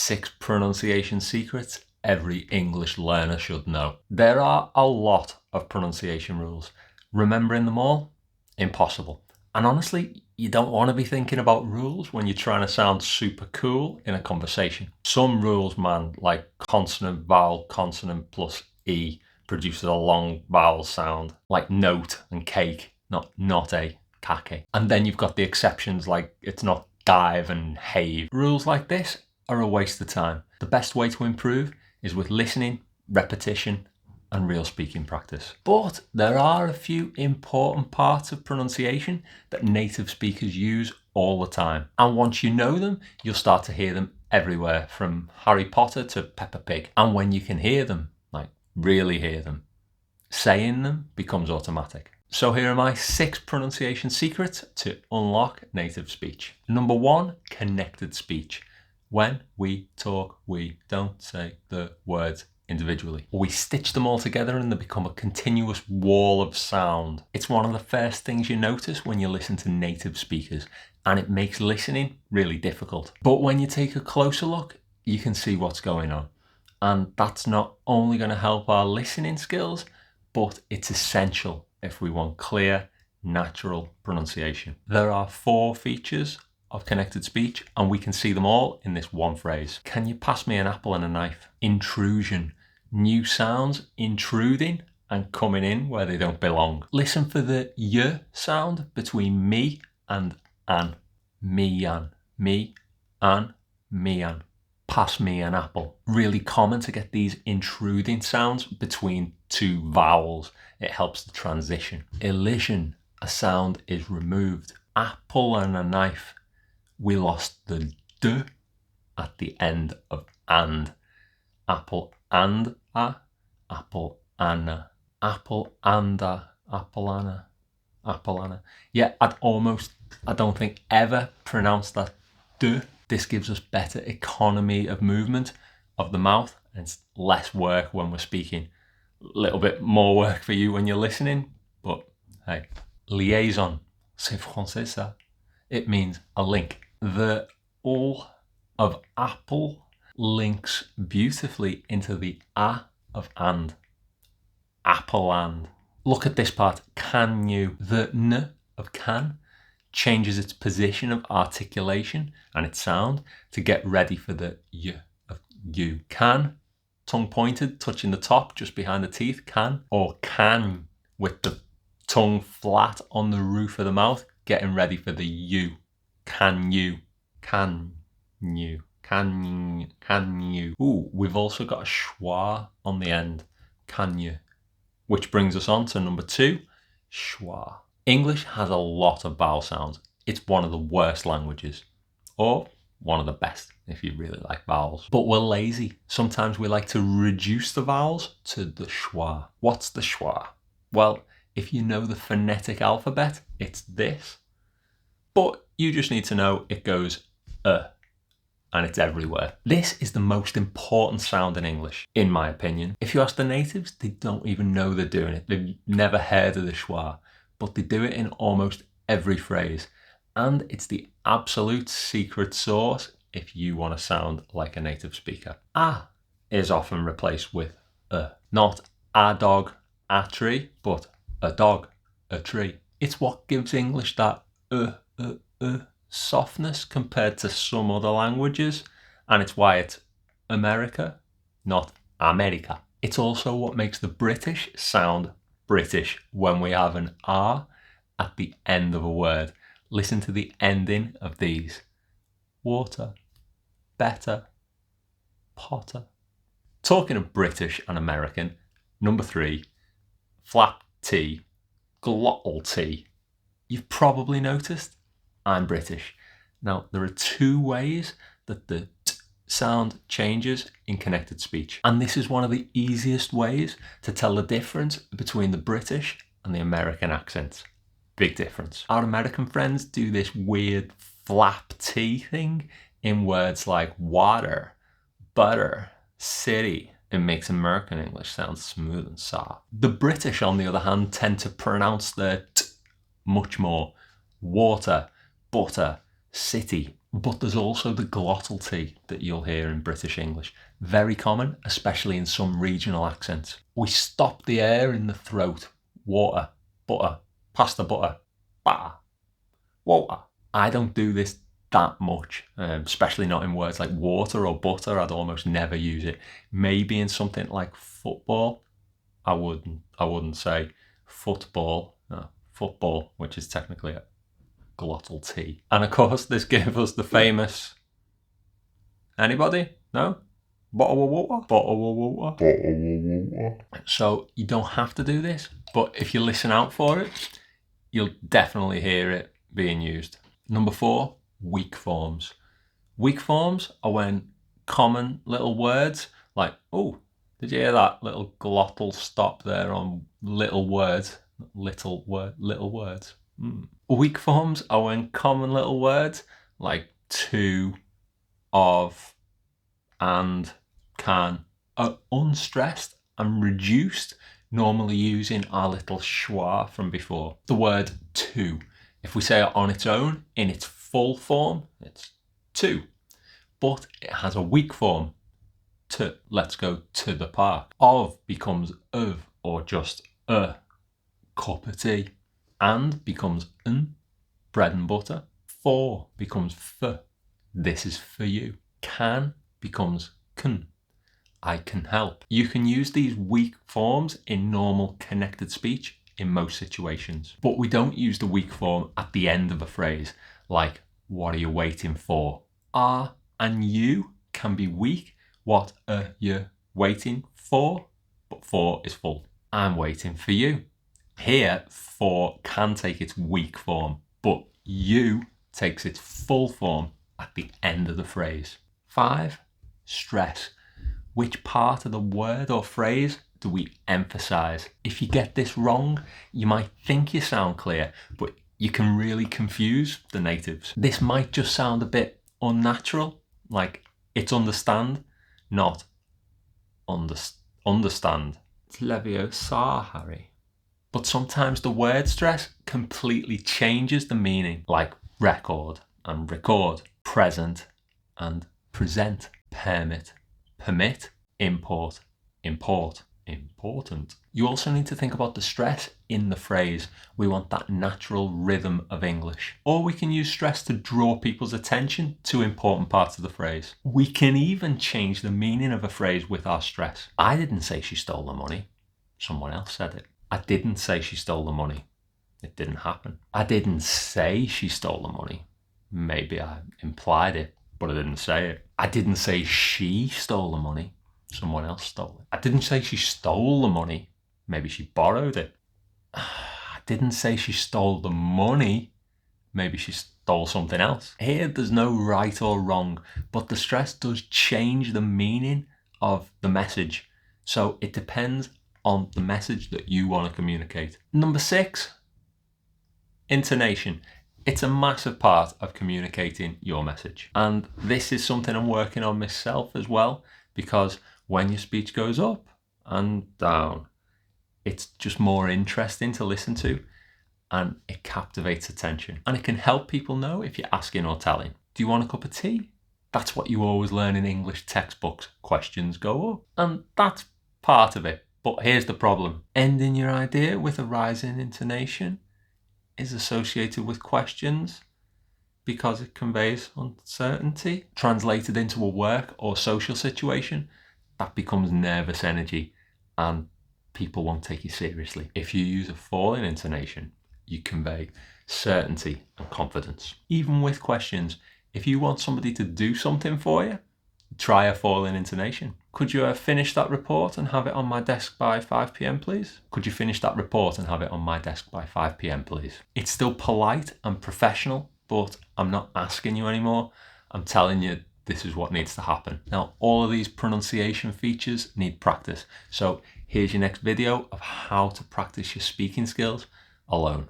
6 pronunciation secrets every English learner should know. There are a lot of pronunciation rules. Remembering them all? Impossible. And honestly, you don't want to be thinking about rules when you're trying to sound super cool in a conversation. Some rules, man, like consonant, vowel, consonant plus E produces a long vowel sound, like note and cake, not a kake. And then you've got the exceptions, like it's not dive and have. Rules like this are a waste of time. The best way to improve is with listening, repetition, and real speaking practice. But there are a few important parts of pronunciation that native speakers use all the time. And once you know them, you'll start to hear them everywhere, from Harry Potter to Peppa Pig. And when you can hear them, like really hear them, saying them becomes automatic. So here are my 6 pronunciation secrets to unlock native speech. Number 1, connected speech. When we talk, we don't say the words individually. We stitch them all together and they become a continuous wall of sound. It's one of the first things you notice when you listen to native speakers, and it makes listening really difficult. But when you take a closer look, you can see what's going on. And that's not only going to help our listening skills, but it's essential if we want clear, natural pronunciation. There are 4 features of connected speech, and we can see them all in this one phrase. Can you pass me an apple and a knife? Intrusion. New sounds intruding and coming in where they don't belong. Listen for the y sound between me and an. Me an. Me an. Me an. Pass me an apple. Really common to get these intruding sounds between 2 vowels. It helps the transition. Elision. A sound is removed. Apple and a knife. We lost the d at the end of and. Apple and a, apple anna, apple and a, apple anna, apple anna. Yeah, I don't think ever pronounce that d. This gives us better economy of movement of the mouth, and it's less work when we're speaking. A little bit more work for you when you're listening, but hey. Liaison, c'est français ça. It means a link. The l of apple links beautifully into the a of and. Apple and. Look at this part. Can you? The n of can changes its position of articulation and its sound to get ready for the y of you. Can, tongue pointed, touching the top just behind the teeth, can. Or can with the tongue flat on the roof of the mouth, getting ready for the u. Can you? Can you? Can you? Ooh, we've also got a schwa on the end. Can you? Which brings us on to number 2, schwa. English has a lot of vowel sounds. It's one of the worst languages, or one of the best if you really like vowels. But we're lazy. Sometimes we like to reduce the vowels to the schwa. What's the schwa? Well, if you know the phonetic alphabet, it's this. But you just need to know it goes and it's everywhere. This is the most important sound in English, in my opinion. If you ask the natives, they don't even know they're doing it. They've never heard of the schwa, but they do it in almost every phrase. And it's the absolute secret sauce if you want to sound like a native speaker. A is often replaced with not a dog, a tree, but a dog, a tree. It's what gives English that softness compared to some other languages, and it's why it's America, not America. It's also what makes the British sound British when we have an R at the end of a word. Listen to the ending of these. Water, better, potter. Talking of British and American, number 3, flap T, glottal T. You've probably noticed I'm British. Now, there are 2 ways that the t sound changes in connected speech. And this is one of the easiest ways to tell the difference between the British and the American accents. Big difference. Our American friends do this weird flap T thing in words like water, butter, city. It makes American English sound smooth and soft. The British, on the other hand, tend to pronounce their t much more. Water, butter, city. But there's also the glottal T that you'll hear in British English. Very common, especially in some regional accents. We stop the air in the throat. Water, butter, pasta butter, batter, water. I don't do this that much, especially not in words like water or butter. I'd almost never use it. Maybe in something like football, I wouldn't say football, no, football, which is technically a glottal T. And of course, this gives us the famous, anybody? No? Bottle of water? Bottle of water? Bottle of water. So you don't have to do this, but if you listen out for it, you'll definitely hear it being used. Number 4, weak forms. Weak forms are when common little words like, oh, did you hear that little glottal stop there on little words? Little words. Weak forms are when common little words like to, of, and, can are unstressed and reduced, normally using our little schwa from before. The word to, if we say it on its own, in its full form, it's to. But it has a weak form, to. Let's go to the park. Of becomes of, or just a cup of tea. And becomes n, bread and butter. For becomes f, this is for you. Can becomes can, I can help. You can use these weak forms in normal connected speech in most situations, but we don't use the weak form at the end of a phrase, like, what are you waiting for? Are and you can be weak. What are you waiting for? But for is full. I'm waiting for you. Here, for can take its weak form, but you takes its full form at the end of the phrase. 5, stress. Which part of the word or phrase do we emphasize? If you get this wrong, you might think you sound clear, but you can really confuse the natives. This might just sound a bit unnatural, like it's understand, not understand. It's leviosa, Harry. But sometimes the word stress completely changes the meaning, like record and record, present and present, permit, permit, import, import, important. You also need to think about the stress in the phrase. We want that natural rhythm of English. Or we can use stress to draw people's attention to important parts of the phrase. We can even change the meaning of a phrase with our stress. I didn't say she stole the money. Someone else said it. I didn't say she stole the money. It didn't happen. I didn't say she stole the money. Maybe I implied it, but I didn't say it. I didn't say she stole the money. Someone else stole it. I didn't say she stole the money. Maybe she borrowed it. I didn't say she stole the money. Maybe she stole something else. Here, there's no right or wrong, but the stress does change the meaning of the message. So it depends on the message that you want to communicate. Number 6, intonation. It's a massive part of communicating your message. And this is something I'm working on myself as well, because when your speech goes up and down, it's just more interesting to listen to and it captivates attention. And it can help people know if you're asking or telling. Do you want a cup of tea? That's what you always learn in English textbooks. Questions go up. And that's part of it. But here's the problem. Ending your idea with a rising intonation is associated with questions because it conveys uncertainty. Translated into a work or social situation, that becomes nervous energy and people won't take you seriously. If you use a falling intonation, you convey certainty and confidence. Even with questions, if you want somebody to do something for you, try a falling intonation. Could you finish that report and have it on my desk by 5 p.m, please? Could you finish that report and have it on my desk by 5 p.m, please? It's still polite and professional, but I'm not asking you anymore. I'm telling you this is what needs to happen. Now, all of these pronunciation features need practice. So here's your next video of how to practice your speaking skills alone.